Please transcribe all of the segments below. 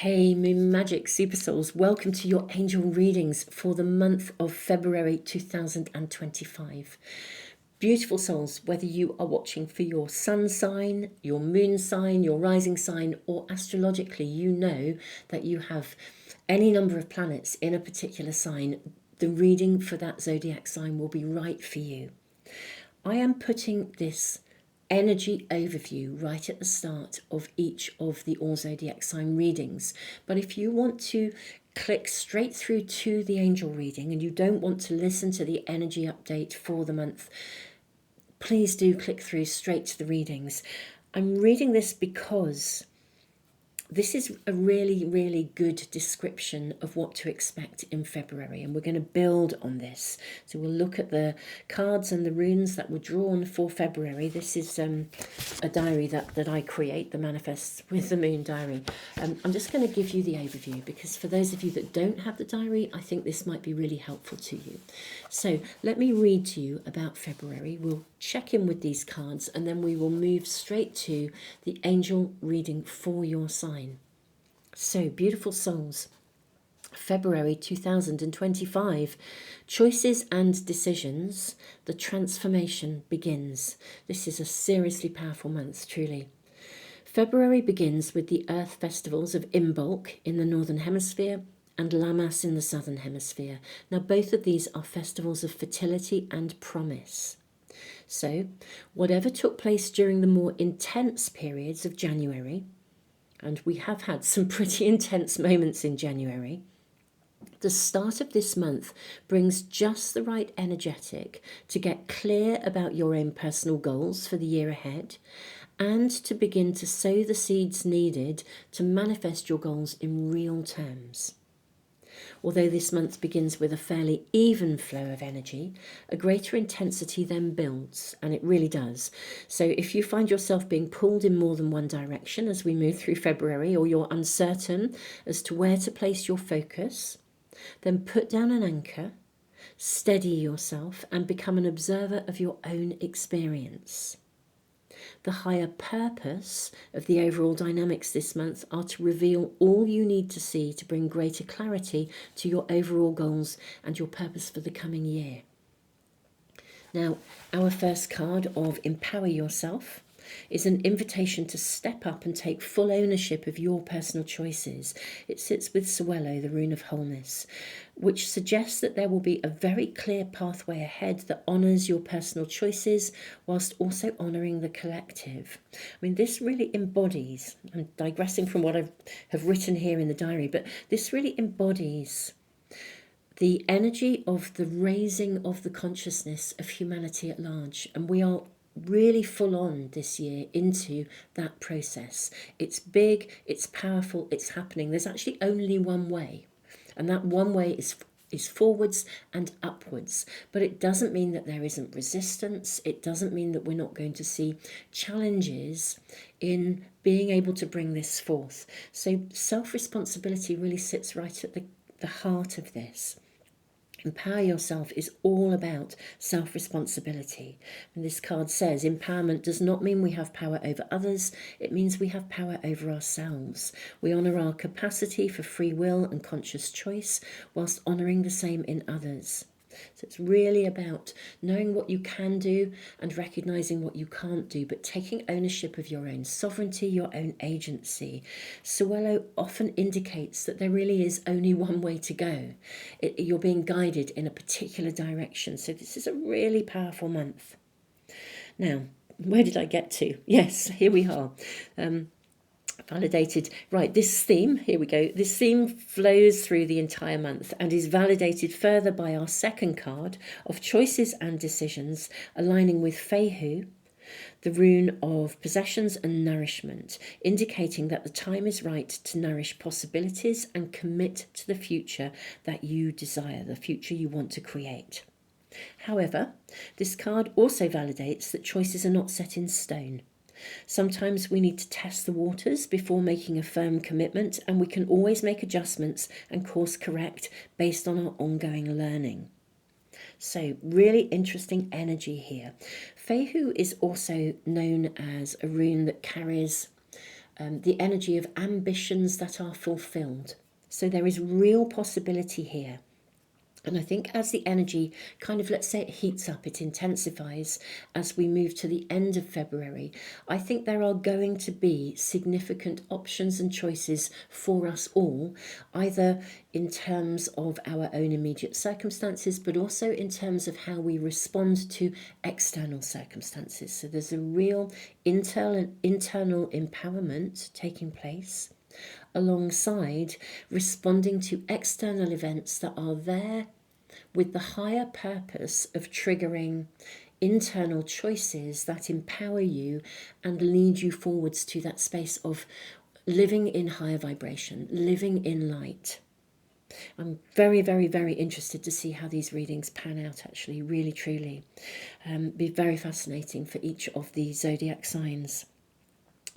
Hey, Moon Magic Super Souls, welcome to your angel readings for the month of February 2025. Beautiful souls, whether you are watching for your sun sign, your moon sign, your rising sign, or astrologically, you know that you have any number of planets in a particular sign, the reading for that zodiac sign will be right for you. I am putting this energy overview right at the start of each of the all zodiac sign readings. But if you want to click straight through to the angel reading and you don't want to listen to the energy update for the month, please do click through straight to the readings. I'm reading this because this is a really, really good description of what to expect in February, and we're going to build on this. So we'll look at the cards and the runes that were drawn for February. This is a diary that I create, the Manifests with the Moon diary. I'm just going to give you the overview because for those of you that don't have the diary, I think this might be really helpful to you. So let me read to you about February. We'll check in with these cards and then we will move straight to the angel reading for your sign. So, beautiful souls, February 2025, choices and decisions, the transformation begins. This is a seriously powerful month, truly. February begins with the Earth festivals of Imbolc in the Northern Hemisphere and Lammas in the Southern Hemisphere. Now, both of these are festivals of fertility and promise. So, whatever took place during the more intense periods of January, and we have had some pretty intense moments in January, the start of this month brings just the right energetic to get clear about your own personal goals for the year ahead and to begin to sow the seeds needed to manifest your goals in real terms. Although this month begins with a fairly even flow of energy, a greater intensity then builds, and it really does. So if you find yourself being pulled in more than one direction as we move through February, or you're uncertain as to where to place your focus, then put down an anchor, steady yourself, and become an observer of your own experience. The higher purpose of the overall dynamics this month are to reveal all you need to see to bring greater clarity to your overall goals and your purpose for the coming year. Now, our first card of Empower Yourself is an invitation to step up and take full ownership of your personal choices. It sits with Suelo, the rune of wholeness, which suggests that there will be a very clear pathway ahead that honours your personal choices whilst also honouring the collective. I mean, this really embodies, I'm digressing from what I have written here in the diary, but this really embodies the energy of the raising of the consciousness of humanity at large. And we are really full on this year into that process. It's big, it's powerful, it's happening. There's actually only one way, and that one way is forwards and upwards. But it doesn't mean that there isn't resistance. It doesn't mean that we're not going to see challenges in being able to bring this forth. So self-responsibility really sits right at the heart of this. Empower Yourself is all about self-responsibility. And this card says empowerment does not mean we have power over others. It means we have power over ourselves. We honour our capacity for free will and conscious choice whilst honouring the same in others. So it's really about knowing what you can do and recognising what you can't do, but taking ownership of your own sovereignty, your own agency. Suelo often indicates that there really is only one way to go. You're being guided in a particular direction. So this is a really powerful month. Now, where did I get to? Yes, here we are. Validated. Right, this theme, here we go. This theme flows through the entire month and is validated further by our second card of choices and decisions, aligning with Fehu, the rune of possessions and nourishment, indicating that the time is right to nourish possibilities and commit to the future that you desire, the future you want to create. However, this card also validates that choices are not set in stone. Sometimes we need to test the waters before making a firm commitment, and we can always make adjustments and course correct based on our ongoing learning. So really interesting energy here. Fehu is also known as a rune that carries the energy of ambitions that are fulfilled. So there is real possibility here. And I think as the energy kind of, let's say, it heats up, it intensifies as we move to the end of February, I think there are going to be significant options and choices for us all, either in terms of our own immediate circumstances, but also in terms of how we respond to external circumstances. So there's a real internal empowerment taking place, alongside responding to external events that are there with the higher purpose of triggering internal choices that empower you and lead you forwards to that space of living in higher vibration, living in light. I'm very, very, very interested to see how these readings pan out, actually, really, truly. Be very fascinating for each of the zodiac signs.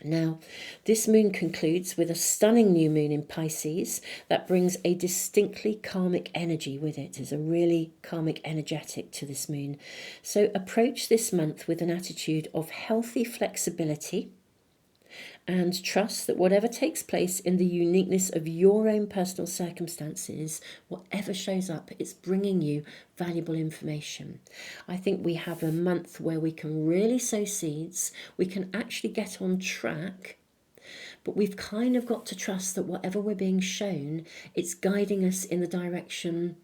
Now, this moon concludes with a stunning new moon in Pisces that brings a distinctly karmic energy with it. There's a really karmic energetic to this moon. So approach this month with an attitude of healthy flexibility and trust that whatever takes place in the uniqueness of your own personal circumstances, whatever shows up, it's bringing you valuable information. I think we have a month where we can really sow seeds, we can actually get on track, but we've kind of got to trust that whatever we're being shown, it's guiding us in the direction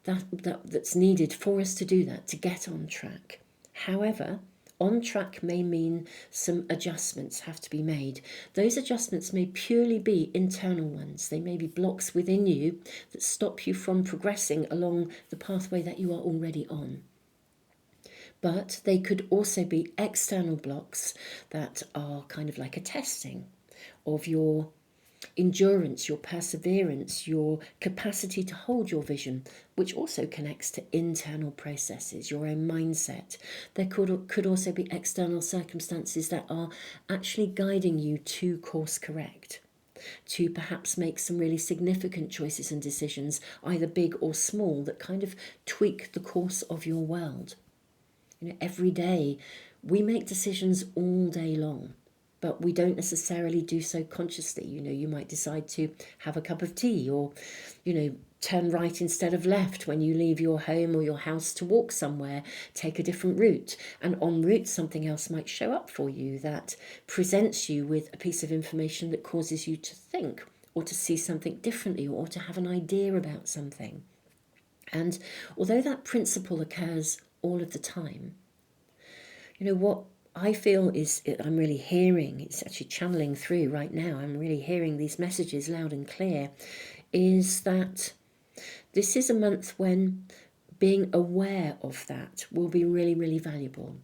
that's needed for us to do that, to get on track. However, on track may mean some adjustments have to be made. Those adjustments may purely be internal ones. They may be blocks within you that stop you from progressing along the pathway that you are already on. But they could also be external blocks that are kind of like a testing of your endurance, your perseverance, your capacity to hold your vision, which also connects to internal processes, your own mindset. There could also be external circumstances that are actually guiding you to course correct, to perhaps make some really significant choices and decisions, either big or small, that kind of tweak the course of your world. Every day we make decisions all day long, but we don't necessarily do so consciously. You might decide to have a cup of tea, or, turn right instead of left when you leave your home or your house to walk somewhere, take a different route. And en route, something else might show up for you that presents you with a piece of information that causes you to think, or to see something differently, or to have an idea about something. And although that principle occurs all of the time, what I feel is, I'm really hearing, it's actually channeling through right now, I'm really hearing these messages loud and clear, is that this is a month when being aware of that will be really, really valuable.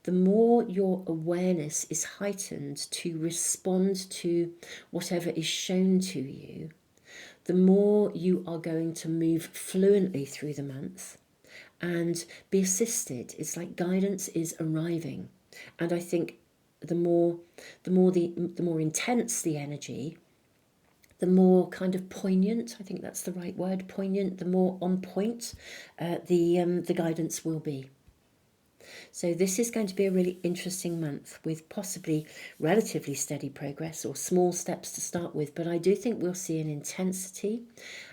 The more your awareness is heightened to respond to whatever is shown to you, the more you are going to move fluently through the month and be assisted. It's like guidance is arriving. And I think the more intense the energy, the more kind of poignant, I think that's the right word, poignant, the more on point the guidance will be. So this is going to be a really interesting month with possibly relatively steady progress or small steps to start with. But I do think we'll see an intensity,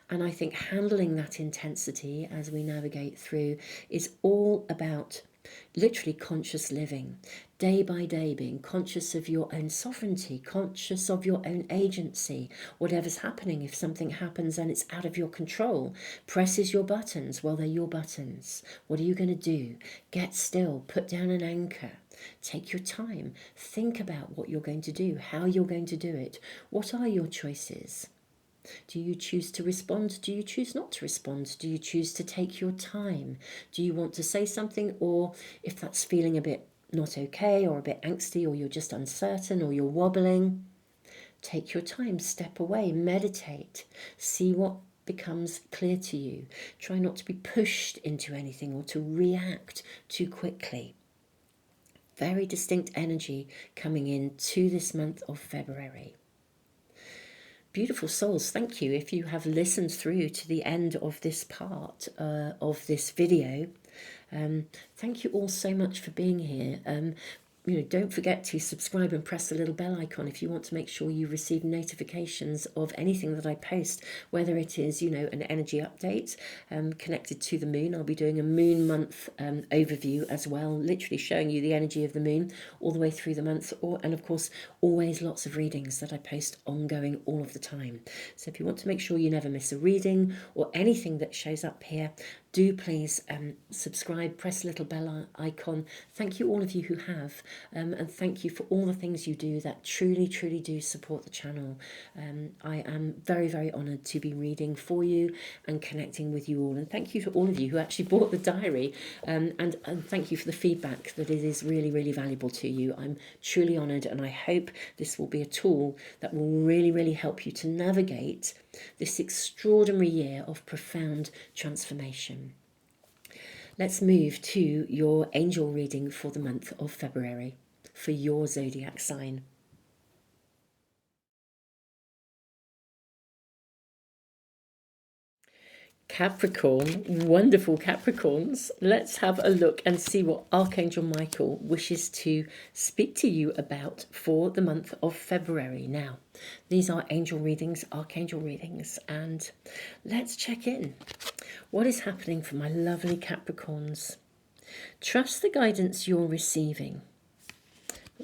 and I think handling that intensity as we navigate through is all about literally conscious living, day by day, being conscious of your own sovereignty, conscious of your own agency. Whatever's happening, if something happens and it's out of your control, presses your buttons, well, they're your buttons. What are you going to do? Get still, put down an anchor, take your time, think about what you're going to do, how you're going to do it. What are your choices? Do you choose to respond? Do you choose not to respond? Do you choose to take your time? Do you want to say something? Or if that's feeling a bit not okay, or a bit angsty, or you're just uncertain, or you're wobbling, take your time, step away, meditate, see what becomes clear to you. Try not to be pushed into anything or to react too quickly. Very distinct energy coming in to this month of February. Beautiful souls, thank you if you have listened through to the end of this part of this video. Thank you all so much for being here. don't forget to subscribe and press the little bell icon if you want to make sure you receive notifications of anything that I post, whether it is, an energy update connected to the moon. I'll be doing a moon month overview as well, literally showing you the energy of the moon all the way through the month, and of course, always lots of readings that I post ongoing all of the time. So if you want to make sure you never miss a reading or anything that shows up here, do please subscribe, press the little bell icon. Thank you all of you who have, and thank you for all the things you do that truly, truly do support the channel. I am very, very honoured to be reading for you and connecting with you all. And thank you to all of you who actually bought the diary, and thank you for the feedback, that it is really, really valuable to you. I'm truly honoured, and I hope this will be a tool that will really, really help you to navigate this extraordinary year of profound transformation. Let's move to your angel reading for the month of February for your zodiac sign. Capricorn, wonderful Capricorns. Let's have a look and see what Archangel Michael wishes to speak to you about for the month of February. Now, these are angel readings, archangel readings, and let's check in. What is happening for my lovely Capricorns? Trust the guidance you're receiving.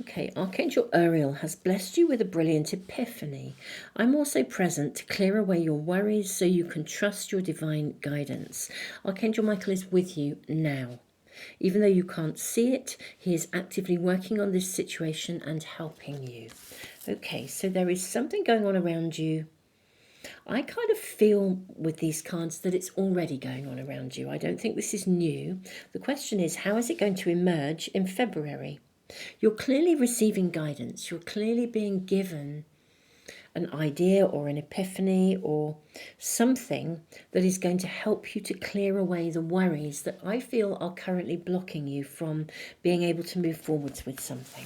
Okay, Archangel Uriel has blessed you with a brilliant epiphany. I'm also present to clear away your worries so you can trust your divine guidance. Archangel Michael is with you now. Even though you can't see it, he is actively working on this situation and helping you. Okay, so there is something going on around you. I kind of feel with these cards that it's already going on around you. I don't think this is new. The question is, how is it going to emerge in February? You're clearly receiving guidance. You're clearly being given an idea or an epiphany or something that is going to help you to clear away the worries that I feel are currently blocking you from being able to move forwards with something.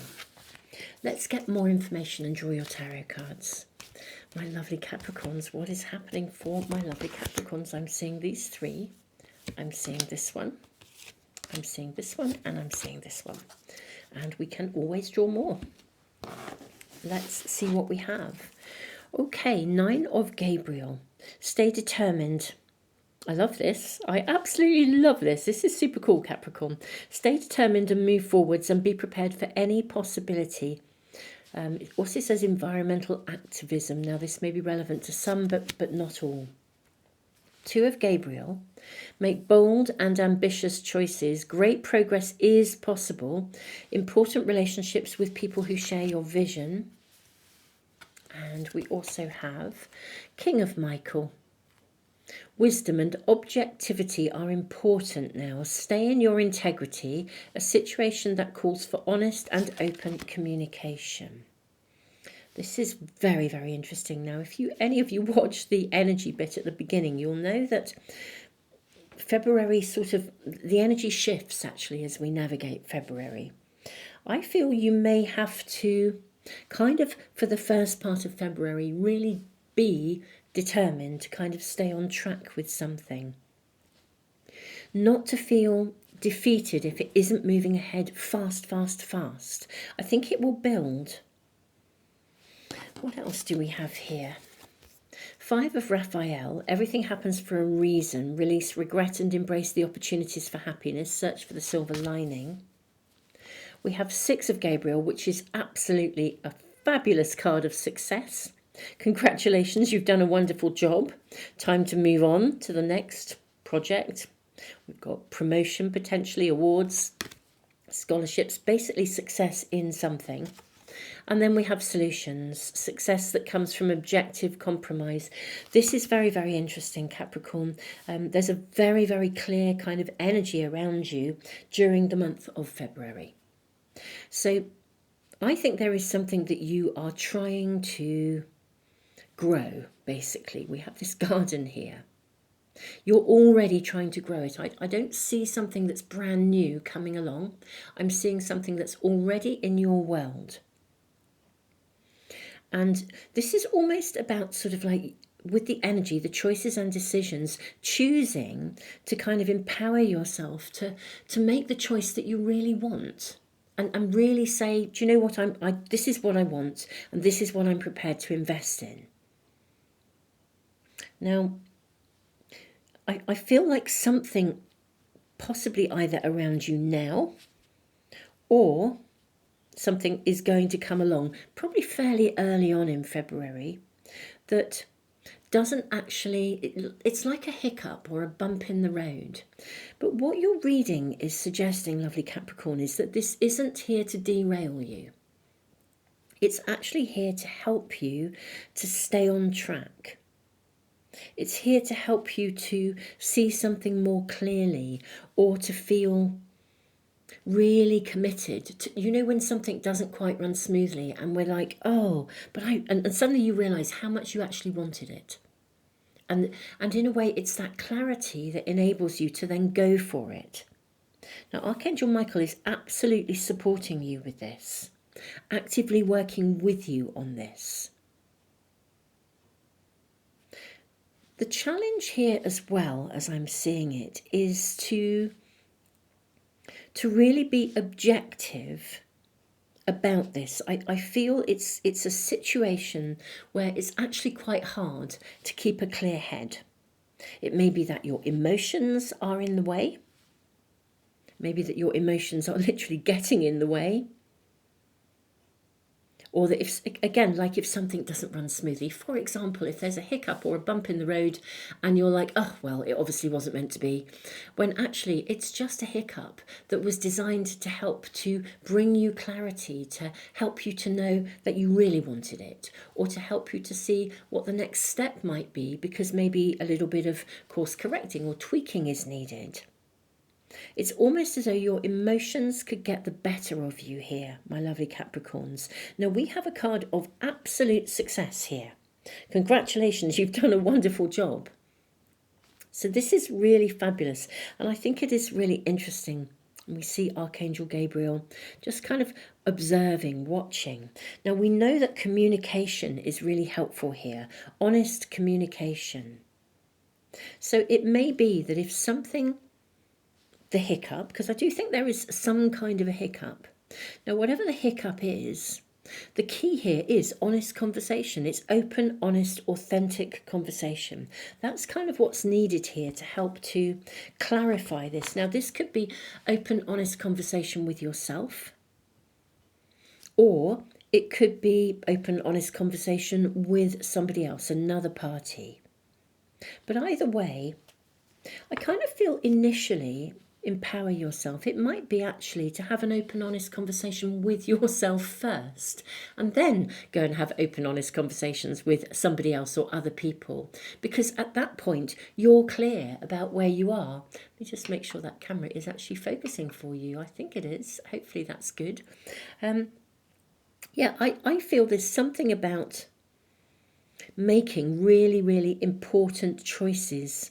Let's get more information and draw your tarot cards. My lovely Capricorns, what is happening for my lovely Capricorns? I'm seeing these three. I'm seeing this one. I'm seeing this one, and I'm seeing this one. And we can always draw more. Let's see what we have. Okay, 9 of Gabriel. Stay determined. I love this. I absolutely love this. This is super cool, Capricorn. Stay determined and move forwards and be prepared for any possibility. It also says environmental activism. Now, this may be relevant to some, but not all. 2 of Gabriel. Make bold and ambitious choices. Great progress is possible. Important relationships with people who share your vision. And we also have King of Michael. Wisdom and objectivity are important now. Stay in your integrity, a situation that calls for honest and open communication. This is very, very interesting. Now, if any of you watched the energy bit at the beginning, you'll know that February the energy shifts actually as we navigate February. I feel you may have to kind of, for the first part of February, really be determined to kind of stay on track with something. Not to feel defeated if it isn't moving ahead fast. I think it will build. What else do we have here? 5 of Raphael. Everything happens for a reason. Release regret and embrace the opportunities for happiness. Search for the silver lining. We have 6 of Gabriel, which is absolutely a fabulous card of success. Congratulations, you've done a wonderful job. Time to move on to the next project. We've got promotion, potentially awards, scholarships, basically success in something. And then we have solutions, success that comes from objective compromise. This is very, very interesting, Capricorn. There's a very, very clear kind of energy around you during the month of February. So I think there is something that you are trying to grow, basically. We have this garden here. You're already trying to grow it. I don't see something that's brand new coming along. I'm seeing something that's already in your world. And this is almost about sort of like, with the energy, the choices and decisions, choosing to kind of empower yourself to make the choice that you really want and really say, do you know what, this is what I want, and this is what I'm prepared to invest in. Now, I feel like something possibly either around you now, or something is going to come along probably fairly early on in February that doesn't actually, it's like a hiccup or a bump in the road. But what your reading is suggesting, lovely Capricorn, is that this isn't here to derail you. It's actually here to help you to stay on track. It's here to help you to see something more clearly, or to feel really committed to, you know, when something doesn't quite run smoothly and we're like, oh, but and suddenly you realize how much you actually wanted it. And in a way, it's that clarity that enables you to then go for it. Now, Archangel Michael is absolutely supporting you with this, actively working with you on this. The challenge here, as well as I'm seeing it, is to really be objective about this. I feel it's a situation where it's actually quite hard to keep a clear head. It may be that your emotions are in the way. Maybe that your emotions are literally getting in the way. Or that if, again, like if something doesn't run smoothly, for example, if there's a hiccup or a bump in the road and you're like, oh, well, it obviously wasn't meant to be, when actually it's just a hiccup that was designed to help to bring you clarity, to help you to know that you really wanted it, or to help you to see what the next step might be, because maybe a little bit of course correcting or tweaking is needed. It's almost as though your emotions could get the better of you here, my lovely Capricorns. Now, we have a card of absolute success here. Congratulations, you've done a wonderful job. So this is really fabulous. And I think it is really interesting. We see Archangel Gabriel just kind of observing, watching. Now, we know that communication is really helpful here. Honest communication. So it may be that if something, the hiccup, because I do think there is some kind of a hiccup. Now, whatever the hiccup is, the key here is honest conversation. It's open, honest, authentic conversation. That's kind of what's needed here to help to clarify this. Now, this could be open, honest conversation with yourself, or it could be open, honest conversation with somebody else, another party. But either way, I kind of feel initially, empower yourself. It might be actually to have an open, honest conversation with yourself first, and then go and have open, honest conversations with somebody else or other people. Because at that point, you're clear about where you are. Let me just make sure that camera is actually focusing for you. I think it is. Hopefully that's good. Yeah, I feel there's something about making really, really important choices.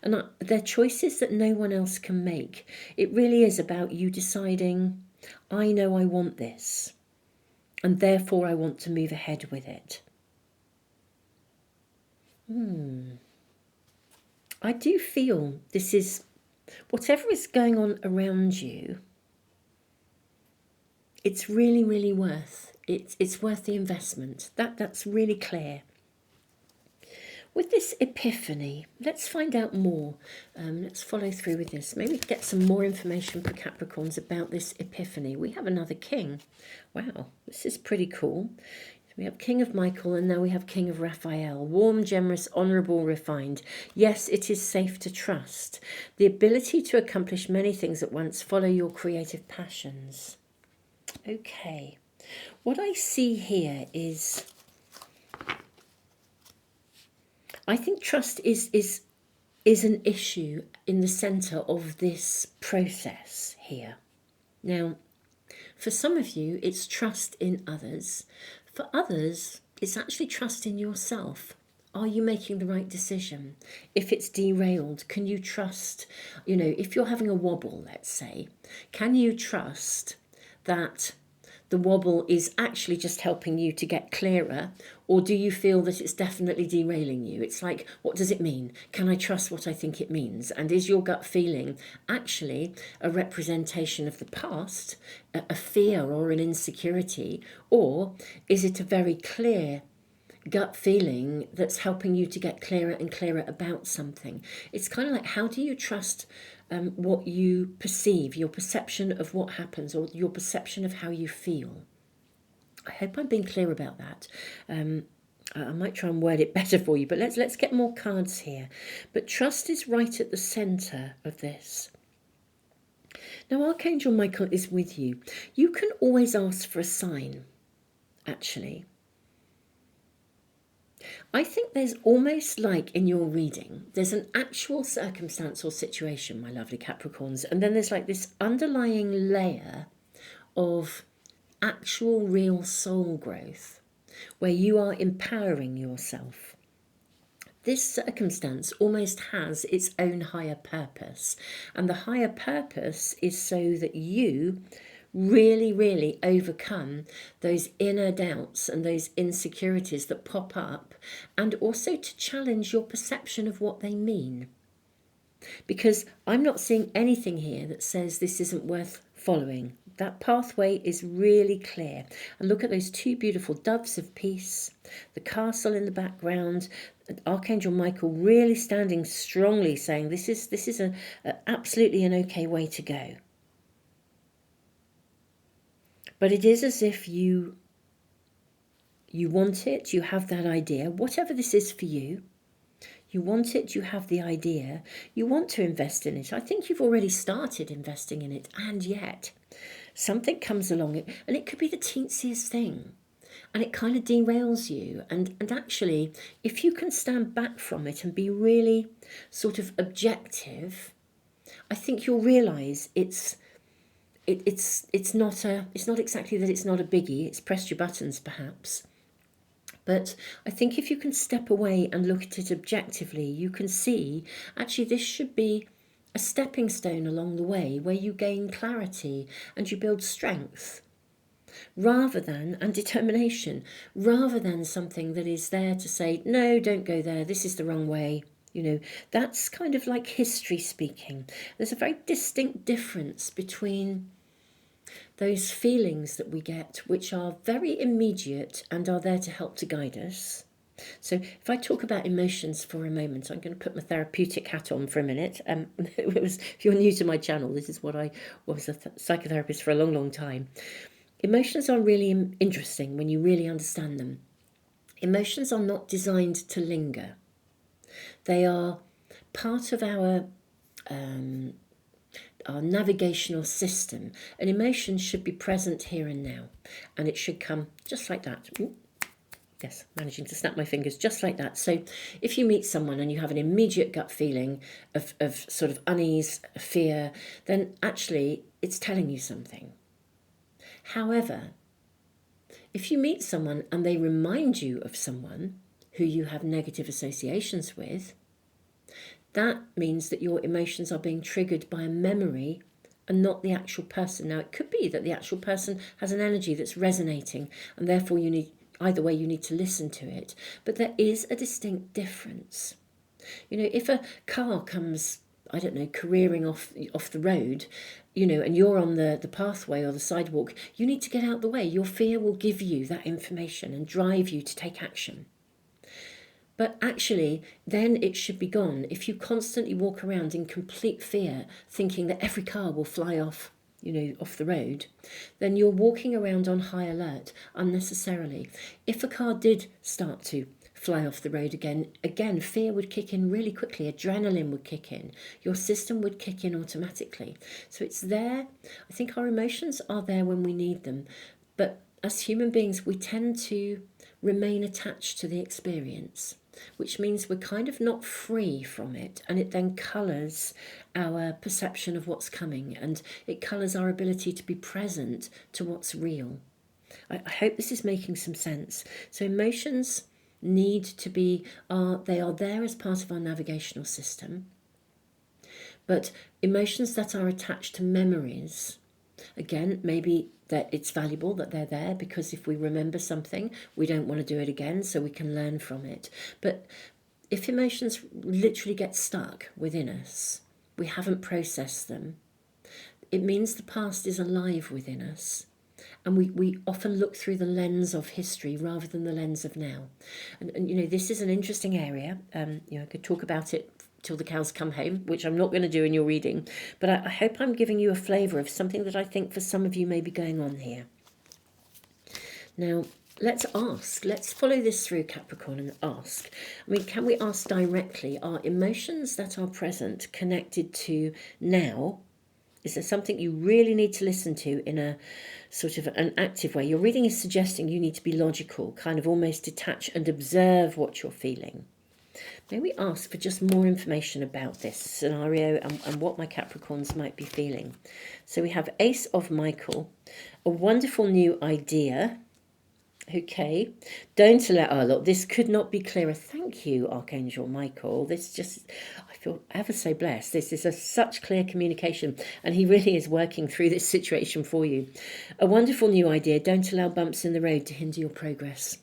And they're choices that no one else can make. It really is about you deciding, I know I want this, and therefore I want to move ahead with it. I do feel this is, whatever is going on around you, it's really, really worth, it's worth the investment. That's really clear. With this epiphany, let's find out more. Let's follow through with this. Maybe get some more information for Capricorns about this epiphany. We have another king. Wow, this is pretty cool. We have King of Michael, and now we have King of Raphael. Warm, generous, honourable, refined. Yes, it is safe to trust. The ability to accomplish many things at once. Follow your creative passions. Okay. What I see here is, I think trust is an issue in the centre of this process here. Now, for some of you, it's trust in others. For others, it's actually trust in yourself. Are you making the right decision? If it's derailed, can you trust, if you're having a wobble, let's say, can you trust that the wobble is actually just helping you to get clearer, or do you feel that it's definitely derailing you? It's like, what does it mean? Can I trust what I think it means? And is your gut feeling actually a representation of the past, a fear or an insecurity, or is it a very clear gut feeling that's helping you to get clearer and clearer about something? It's kind of like, how do you trust what you perceive, your perception of what happens, or your perception of how you feel? I hope I'm being clear about that. I might try and word it better for you, but let's get more cards here. But trust is right at the centre of this. Now, Archangel Michael is with you. You can always ask for a sign, actually. I think there's almost like in your reading, there's an actual circumstance or situation, my lovely Capricorns, and then there's like this underlying layer of actual real soul growth where you are empowering yourself. This circumstance almost has its own higher purpose, and the higher purpose is so that you really overcome those inner doubts and those insecurities that pop up, and also to challenge your perception of what they mean. Because I'm not seeing anything here that says this isn't worth following. That pathway is really clear. And look at those two beautiful doves of peace, the castle in the background, Archangel Michael really standing strongly saying this is absolutely an okay way to go. But it is as if you want it, you have that idea, whatever this is for you. You want it, you have the idea, you want to invest in it. I think you've already started investing in it, and yet something comes along, and it could be the teensiest thing, and it kind of derails you. And actually, if you can stand back from it and be really sort of objective, I think you'll realise it's not exactly that it's not a biggie. It's pressed your buttons, perhaps. But I think if you can step away and look at it objectively, you can see, actually, this should be a stepping stone along the way where you gain clarity and you build strength, and determination, rather than something that is there to say, no, don't go there, this is the wrong way. That's kind of like history speaking. There's a very distinct difference between those feelings that we get, which are very immediate and are there to help to guide us. So if I talk about emotions for a moment, I'm going to put my therapeutic hat on for a minute. If you're new to my channel, this is what I was a psychotherapist for a long time. Emotions are really interesting when you really understand them. Emotions are not designed to linger. They are part of our navigational system. An emotion should be present here and now, and it should come just like that. Ooh. Yes, managing to snap my fingers just like that. So if you meet someone and you have an immediate gut feeling of sort of unease, fear, then actually it's telling you something. However, if you meet someone and they remind you of someone who you have negative associations with, that means that your emotions are being triggered by a memory and not the actual person. Now, it could be that the actual person has an energy that's resonating, and therefore you need to listen to it. But there is a distinct difference. If a car comes, I don't know, careering off the road, and you're on the pathway or the sidewalk, you need to get out the way. Your fear will give you that information and drive you to take action. But actually, then it should be gone. If you constantly walk around in complete fear, thinking that every car will fly off the road, then you're walking around on high alert unnecessarily. If a car did start to fly off the road again, fear would kick in really quickly. Adrenaline would kick in. Your system would kick in automatically. So it's there. I think our emotions are there when we need them. But as human beings, we tend to remain attached to the experience, which means we're kind of not free from it, and it then colours our perception of what's coming, and it colours our ability to be present to what's real. I hope this is making some sense. So emotions need to be, they are there as part of our navigational system, but emotions that are attached to memories, again, maybe that it's valuable that they're there, because if we remember something, we don't want to do it again, so we can learn from it. But if emotions literally get stuck within us, we haven't processed them, it means the past is alive within us. And we often look through the lens of history rather than the lens of now. And you know, this is an interesting area. You know, I could talk about it till the cows come home, which I'm not going to do in your reading. But I hope I'm giving you a flavour of something that I think for some of you may be going on here. Now, let's ask. Let's follow this through, Capricorn, and ask. I mean, can we ask directly, are emotions that are present connected to now? Is there something you really need to listen to in a sort of an active way? Your reading is suggesting you need to be logical, kind of almost detach and observe what you're feeling. May we ask for just more information about this scenario and what my Capricorns might be feeling? So we have Ace of Michael, a wonderful new idea. Okay, don't allow, oh look, this could not be clearer. Thank you, Archangel Michael. This just, I feel ever so blessed. This is such clear communication, and he really is working through this situation for you. A wonderful new idea. Don't allow bumps in the road to hinder your progress.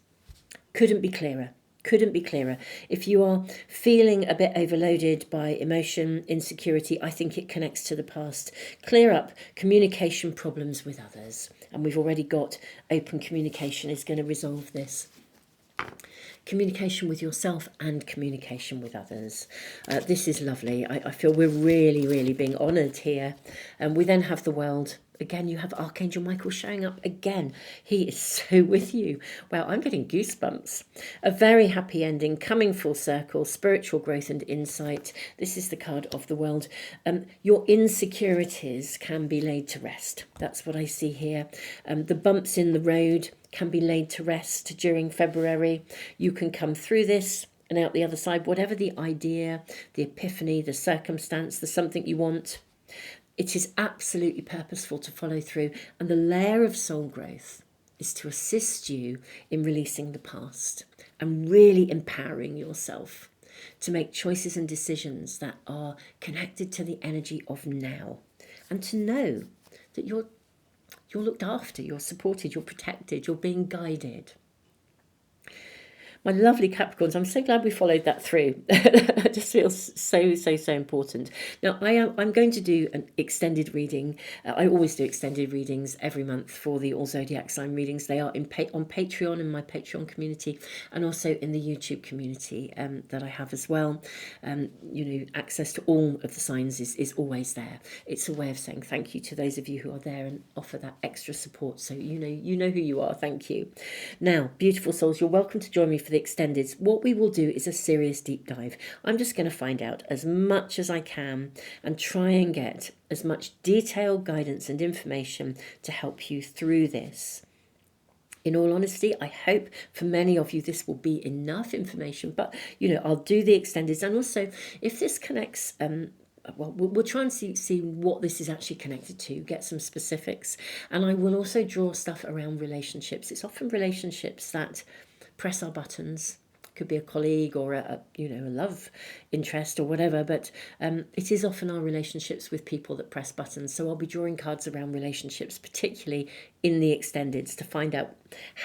Couldn't be clearer. Couldn't be clearer. If you are feeling a bit overloaded by emotion, insecurity, I think it connects to the past. Clear up communication problems with others. And we've already got open communication is going to resolve this. Communication with yourself and communication with others. This is lovely. I feel we're really, really being honoured here. And we then have the world. Again, you have Archangel Michael showing up again. He is so with you. Wow, I'm getting goosebumps. A very happy ending, coming full circle, spiritual growth and insight. This is the card of the world. Your insecurities can be laid to rest. That's what I see here. The bumps in the road can be laid to rest during February. You can come through this and out the other side, whatever the idea, the epiphany, the circumstance, the something you want. It is absolutely purposeful to follow through, and the layer of soul growth is to assist you in releasing the past and really empowering yourself to make choices and decisions that are connected to the energy of now, and to know that you're looked after, you're supported, you're protected, you're being guided. My lovely Capricorns, I'm so glad we followed that through. It just feels so important. Now, I'm going to do an extended reading. I always do extended readings every month for the All Zodiac Sign readings. They are on Patreon, in my Patreon community, and also in the YouTube community that I have as well. You know, access to all of the signs is always there. It's a way of saying thank you to those of you who are there and offer that extra support. So you know who you are. Thank you. Now, beautiful souls, you're welcome to join me for the extendeds. What we will do is a serious deep dive. I'm just going to find out as much as I can and try and get as much detailed guidance and information to help you through this. In all honesty, I hope for many of you this will be enough information, but you know, I'll do the extendeds, and also if this connects, well, we'll try and see what this is actually connected to, get some specifics, and I will also draw stuff around relationships. It's often relationships that press our buttons. Could be a colleague or a love interest or whatever, but it is often our relationships with people that press buttons. So I'll be drawing cards around relationships, particularly in the extendeds, to find out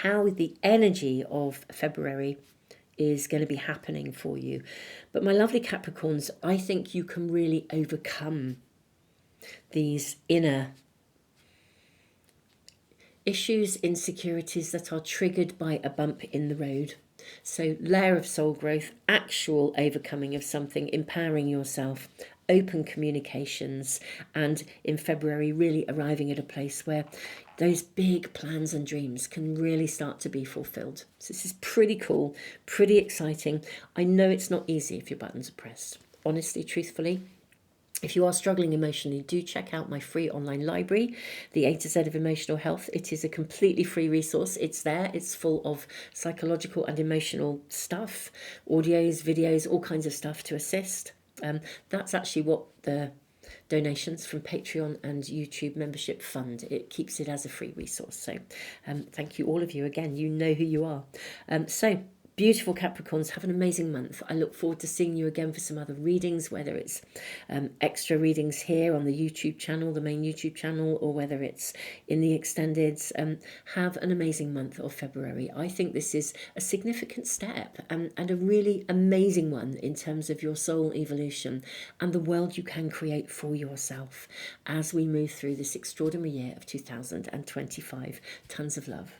how the energy of February is going to be happening for you. But my lovely Capricorns, I think you can really overcome these inner issues, insecurities that are triggered by a bump in the road. So layer of soul growth, actual overcoming of something, empowering yourself, open communications, and in February really arriving at a place where those big plans and dreams can really start to be fulfilled. So this is pretty cool, pretty exciting. I know it's not easy if your buttons are pressed. Honestly, truthfully, if you are struggling emotionally, do check out my free online library, the A to Z of Emotional Health. It is a completely free resource. It's there. It's full of psychological and emotional stuff, audios, videos, all kinds of stuff to assist. That's actually what the donations from Patreon and YouTube membership fund. It keeps it as a free resource. So thank you, all of you. Again, you know who you are. So Beautiful Capricorns, have an amazing month. I look forward to seeing you again for some other readings, whether it's extra readings here on the YouTube channel, the main YouTube channel, or whether it's in the extendeds. Have an amazing month of February. I think this is a significant step and a really amazing one in terms of your soul evolution and the world you can create for yourself as we move through this extraordinary year of 2025. Tons of love.